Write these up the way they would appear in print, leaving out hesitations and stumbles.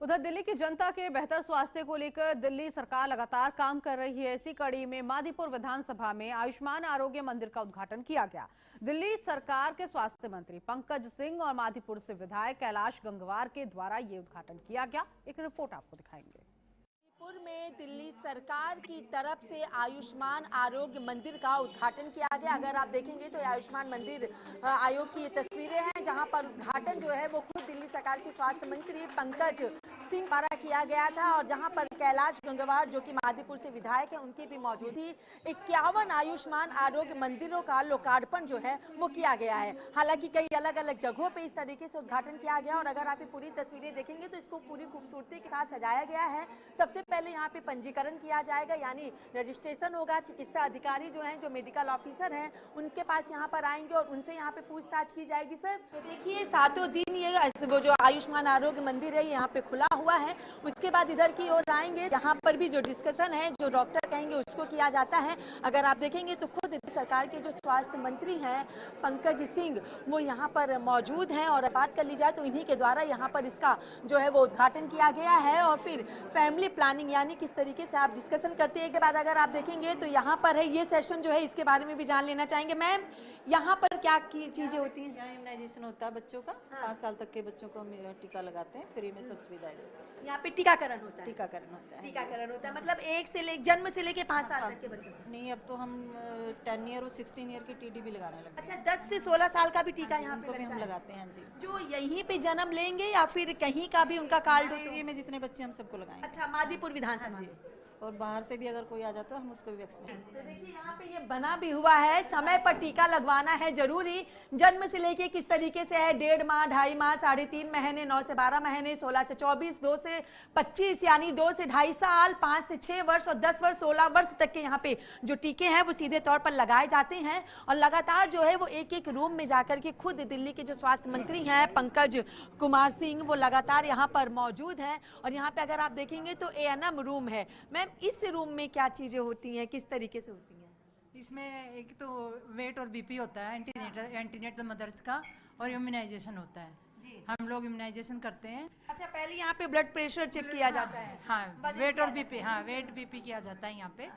उधर दिल्ली की जनता के बेहतर स्वास्थ्य को लेकर दिल्ली सरकार लगातार काम कर रही है। इसी कड़ी में मादीपुर विधानसभा में आयुष्मान आरोग्य मंदिर का उद्घाटन किया गया। दिल्ली सरकार के स्वास्थ्य मंत्री पंकज सिंह और मादीपुर से विधायक कैलाश गंगवार के द्वारा ये उद्घाटन किया गया। एक रिपोर्ट आपको दिखाएंगे। मादीपुर में दिल्ली सरकार की तरफ से आयुष्मान आरोग्य मंदिर का उद्घाटन किया गया। अगर आप देखेंगे तो आयुष्मान मंदिर आयोग की ये तस्वीरें हैं, जहां पर उद्घाटन जो है वो खुद दिल्ली सरकार के स्वास्थ्य मंत्री पंकज सिंह द्वारा किया गया था और जहां पर कैलाश गंगवार जो कि मादीपुर से विधायक है उनकी भी मौजूदगी 51 आयुष्मान आरोग्य मंदिरों का लोकार्पण जो है वो किया गया है। हालांकि कई अलग अलग जगहों पे इस तरीके से उद्घाटन किया गया और अगर आप ये पूरी तस्वीरें देखेंगे तो इसको पूरी खूबसूरती के साथ सजाया गया है। सबसे पहले यहाँ पे पंजीकरण किया जाएगा, यानी रजिस्ट्रेशन होगा। चिकित्सा अधिकारी जो हैं, जो मेडिकल ऑफिसर हैं, उनके पास यहाँ पर आएंगे और उनसे यहाँ पे पूछताछ की जाएगी। सर तो देखिए, सातों दिन ये वो जो आयुष्मान आरोग्य मंदिर है यहाँ पे खुला हुआ है। उसके बाद इधर की ओर आएंगे, यहाँ पर भी जो डिस्कशन है, जो डॉक्टर कहेंगे उसको किया जाता है। अगर आप देखेंगे तो खुद सरकार के जो स्वास्थ्य मंत्री हैं पंकज सिंह, वो यहाँ पर मौजूद हैं और बात कर ली जाए तो इन्हीं के द्वारा यहाँ पर इसका जो है वो उद्घाटन किया गया है। और फिर फैमिली प्लानिंग यानी किस तरीके से आप डिस्कशन करते हैं, के बाद अगर आप देखेंगे तो यहाँ पर है ये सेशन जो है, इसके बारे में भी जान लेना चाहेंगे। मैम, यहाँ पर क्या की चीजें होती हैं? यहाँ इम्यूनाइजेशन होता है बच्चों का। 5 साल तक के बच्चों को टीका लगाते हैं, फ्री में सब सुविधाएं देते हैं। यहाँ पे टीकाकरण होता है? टीकाकरण होता है। टीकाकरण होता है, मतलब जन्म से लेके 5 साल तक के बच्चों को? नहीं, अब तो हम 10 ईयर और 16 ईयर की टीडी भी लगाने लगे। अच्छा, 10 से 16 साल का भी टीका यहाँ पे भी हम लगाते हैं जी। जो यहीं पे जन्म लेंगे या फिर कहीं का भी उनका कार्ड एरिया में जितने बच्चे हम सबको लगाएंगे। अच्छा, मादीपुर विधानसभा जी, और बाहर से भी अगर कोई आ जाता है हम उसको भी वैक्सीन। तो देखिए, यहाँ पे ये बना भी हुआ है, समय पर टीका लगवाना है जरूरी। जन्म से लेके किस तरीके से है, 1.5 माह, 2.5 माह, 3.5 महीने, 9 से 12 महीने, 16 से 24, 2 से 25 यानी 2 से 2.5 साल, 5 से 6 वर्ष और 10 वर्ष 16 वर्ष तक के यहाँ पे जो टीके हैं वो सीधे तौर पर लगाए जाते हैं। और लगातार जो है वो एक एक रूम में जाकर के खुद दिल्ली के जो स्वास्थ्य मंत्री हैं पंकज कुमार सिंह, वो लगातार यहाँ पर मौजूद हैं। और यहाँ पे अगर आप देखेंगे तो ANM रूम है। इस रूम में क्या चीजें होती हैं, किस तरीके से होती हैं? इसमें एक तो वेट और बीपी होता है, एंटीनेटल मदर्स का, और इम्यूनाइजेशन होता है जी। हम लोग इम्यूनाइजेशन करते हैं। अच्छा, पहले यहाँ पे ब्लड प्रेशर चेक किया जाता है? हाँ, वेट और बीपी, हाँ वेट बीपी किया जाता है यहाँ पे,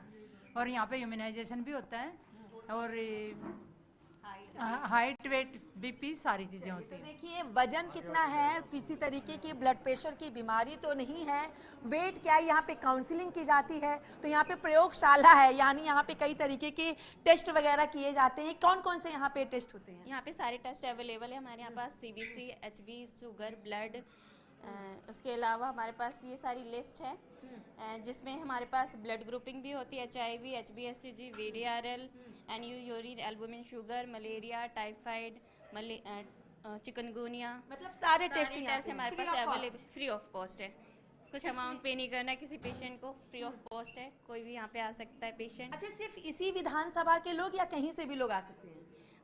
और यहाँ पे इम्यूनाइजेशन भी होता है और हाइट, वेट, बीपी सारी चीजें होती हैं। देखिए, वजन कितना है, किसी तरीके की ब्लड प्रेशर की बीमारी तो नहीं है, वेट क्या है, यहाँ पे काउंसलिंग की जाती है। तो यहाँ पे प्रयोगशाला है, यानी यहाँ पे कई तरीके के टेस्ट वगैरह किए जाते हैं। कौन कौन से यहाँ पे टेस्ट होते हैं? यहाँ पे सारे टेस्ट अवेलेबल है हमारे यहाँ पास, CBC, HB, शुगर, ब्लड। उसके अलावा हमारे पास ये सारी लिस्ट है जिसमें हमारे पास ब्लड ग्रुपिंग भी होती है, HIV, HbHCG, VDRL, NU, urine, albumin, sugar, malaria, typhoid, chikungunya, मतलब सारे टेस्ट हमारे पास अवेलेबल, फ्री ऑफ कॉस्ट है। कुछ अमाउंट पे नहीं करना किसी पेशेंट को, फ्री ऑफ कॉस्ट है, कोई भी यहाँ पे आ सकता है पेशेंट। अच्छा, सिर्फ इसी विधानसभा के लोग या कहीं से भी लोग आ सकते हैं?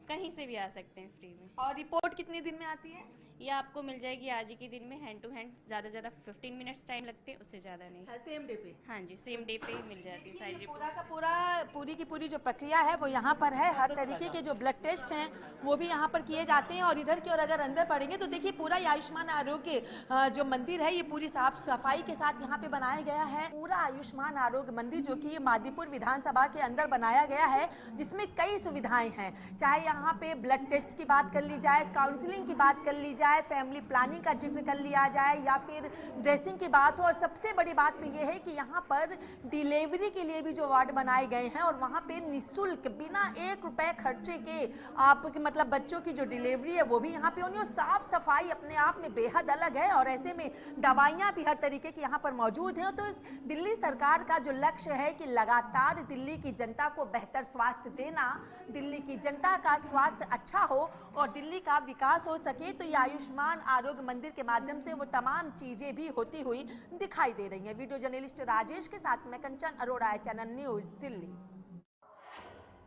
कहीं से भी आ सकते हैं फ्री में। और रिपोर्ट कितने दिन में आती है? ये आपको मिल जाएगी आज ही के दिन में, हैंड टू हैंड। ज़्यादा से ज़्यादा 15 मिनट्स टाइम लगते हैं, उससे ज़्यादा नहीं। अच्छा, सेम डे पे? हाँ जी, सेम डे पे ही मिल जाती है सारी रिपोर्ट। पूरी की पूरी जो प्रक्रिया है वो यहाँ पर है। हर तरीके के जो ब्लड टेस्ट हैं वो भी यहाँ पर किए जाते हैं। और इधर की ओर अगर अंदर पड़ेंगे तो देखिए, पूरा आयुष्मान आरोग्य जो मंदिर है ये पूरी साफ सफाई के साथ यहाँ पे बनाया गया है। पूरा आयुष्मान आरोग्य मंदिर जो कि मादीपुर विधानसभा के अंदर बनाया गया है, जिसमें कई सुविधाएं हैं। चाहे यहाँ पे ब्लड टेस्ट की बात कर ली जाए, काउंसलिंग की बात कर ली जाए, फैमिली प्लानिंग का जिक्र कर लिया जाए, या फिर ड्रेसिंग की बात हो। और सबसे बड़ी बात तो ये है कि यहाँ पर डिलीवरी के लिए भी जो वार्ड बनाए गए हैं और वहाँ पे निःशुल्क बिना 1 रुपए खर्चे के आपके मतलब बच्चों की जो डिलीवरी है वो भी यहाँ पे होनी। और साफ सफाई अपने आप में बेहद अलग है और ऐसे में दवाइयाँ भी हर तरीके की यहाँ पर मौजूद हैं। तो दिल्ली सरकार का जो लक्ष्य है कि लगातार दिल्ली की जनता को बेहतर स्वास्थ्य देना, दिल्ली की जनता का स्वास्थ्य अच्छा हो और दिल्ली का विकास हो सके, तो ये आयुष्मान आरोग्य मंदिर के माध्यम से वो तमाम चीजें भी होती हुई दिखाई दे रही हैं। वीडियो जर्नलिस्ट राजेश के साथ मैं कंचन अरोड़ा, चैनल न्यूज, दिल्ली।